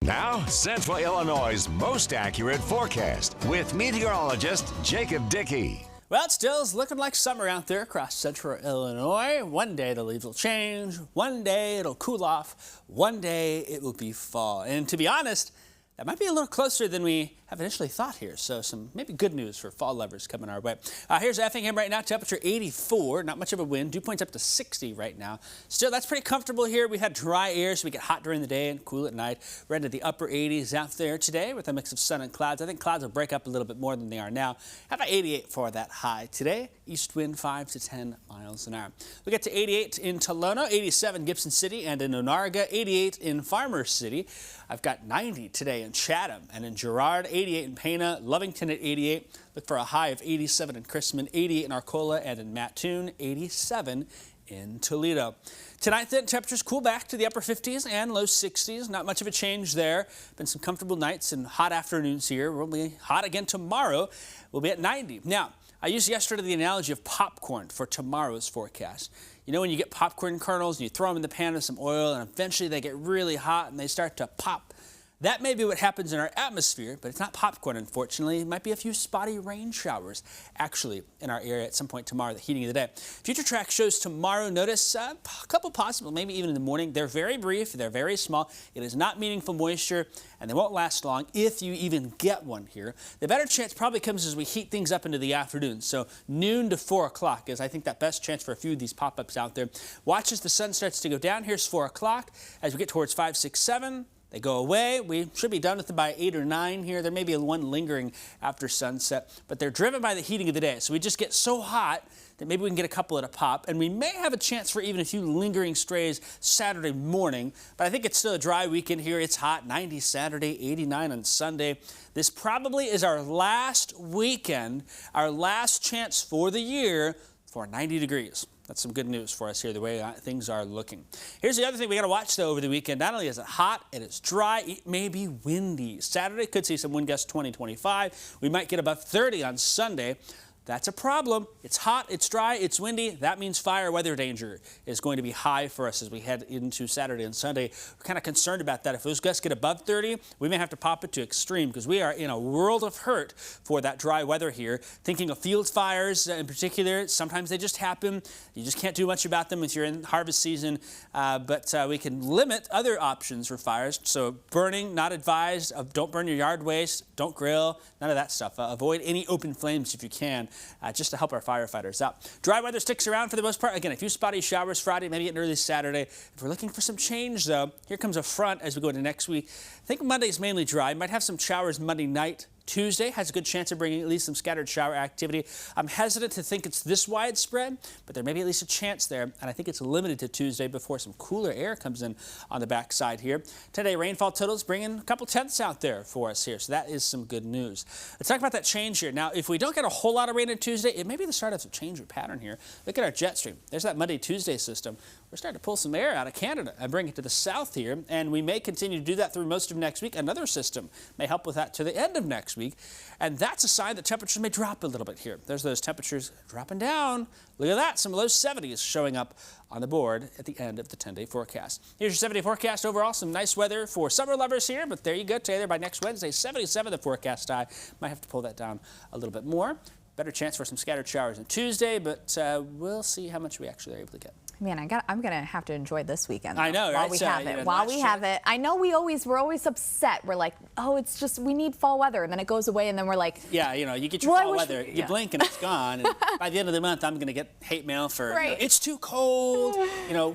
Now, Central Illinois' most accurate forecast with meteorologist Jacob Dickey. Well, it still is looking like summer out there across central Illinois. One day the leaves will change, one day it'll cool off, one day it will be fall. And to be honest, that might be a little closer than we have initially thought here. So some maybe good news for fall lovers coming our way. Here's Effingham right now, temperature 84, not much of a wind, dew points up to 60 right now. Still, that's pretty comfortable here. We had dry air, so we get hot during the day and cool at night. We're into the upper 80s out there today with a mix of sun and clouds. I think clouds will break up a little bit more than they are now. How about 88 for that high today? East wind 5 to 10 miles an hour. We get to 88 in Tolono, 87 Gibson City, and in Onarga, 88 in Farmers City. I've got 90 today in Chatham and in Girard, 88 in Pana, Lovington at 88. Look for a high of 87 in Chrisman, 88 in Arcola, and in Mattoon, 87 in Toledo. Tonight, then, temperatures cool back to the upper 50s and low 60s. Not much of a change there. Been some comfortable nights and hot afternoons here. We'll be hot again tomorrow. We'll be at 90. Now, I used yesterday the analogy of popcorn for tomorrow's forecast. You know when you get popcorn kernels and you throw them in the pan with some oil and eventually they get really hot and they start to pop? That may be what happens in our atmosphere, but it's not popcorn, unfortunately. It might be a few spotty rain showers, actually, in our area at some point tomorrow, the heating of the day. Future track shows tomorrow. Notice a couple possible, maybe even in the morning. They're very brief. They're very small. It is not meaningful moisture, and they won't last long if you even get one here. The better chance probably comes as we heat things up into the afternoon. So noon to 4 o'clock is, I think, that best chance for a few of these pop-ups out there. Watch as the sun starts to go down. Here's 4 o'clock. As we get towards 5, 6, 7, they go away. We should be done with them by 8 or 9 here. There may be one lingering after sunset, but they're driven by the heating of the day. So we just get so hot that maybe we can get a couple at a pop, and we may have a chance for even a few lingering strays Saturday morning. But I think it's still a dry weekend here. It's hot, 90 Saturday, 89 on Sunday. This probably is our last weekend, our last chance for the year for 90 degrees. That's some good news for us here, the way things are looking. Here's the other thing we got to watch, though, over the weekend. Not only is it hot and it's dry, it may be windy. Saturday could see some wind gusts 20, 25. We might get above 30 on Sunday. That's a problem. It's hot, it's dry, it's windy. That means fire weather danger is going to be high for us as we head into Saturday and Sunday. We're kind of concerned about that. If those gusts get above 30, we may have to pop it to extreme because we are in a world of hurt for that dry weather here. Thinking of field fires in particular, sometimes they just happen. You just can't do much about them if you're in harvest season, but we can limit other options for fires. So burning, not advised. Don't burn your yard waste. Don't grill. None of that stuff. Avoid any open flames if you can. Just to help our firefighters out. Dry weather sticks around for the most part. Again, a few spotty showers Friday, maybe getting early Saturday. If we're looking for some change, though, here comes a front as we go into next week. I think Monday's mainly dry. Might have some showers Monday night. Tuesday has a good chance of bringing at least some scattered shower activity. I'm hesitant to think it's this widespread, but there may be at least a chance there, and I think it's limited to Tuesday before some cooler air comes in on the backside here. Today, rainfall totals bringing a couple tenths out there for us here, so that is some good news. Let's talk about that change here. Now, if we don't get a whole lot of rain on Tuesday, it may be the start of some change of pattern here. Look at our jet stream. There's that Monday-Tuesday system. We're starting to pull some air out of Canada and bring it to the south here, and we may continue to do that through most of next week. Another system may help with that to the end of next week. And that's a sign that temperatures may drop a little bit here. There's those temperatures dropping down. Look at that, some low 70s showing up on the board at the end of the 10-day forecast. Here's your 7-day forecast overall. Some nice weather for summer lovers here, but there you go. Today, by next Wednesday, 77 the forecast high. Might have to pull that down a little bit more. Better chance for some scattered showers on Tuesday, but we'll see how much we actually are able to get. Man, I'm gonna have to enjoy this weekend. Though, I know, right? While we have it, while we have it. I know we're always upset. We're like, oh, it's just we need fall weather, and then it goes away, and then we're like, yeah, you know, you get your fall weather, you blink and it's gone. And by the end of the month, I'm gonna get hate mail for right. You know, it's too cold. You know,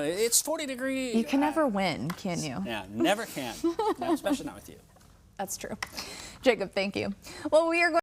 it's 40 degrees. You can never win, can you? Yeah, never can. No, especially not with you. That's true. Jacob, thank you. Well, we are going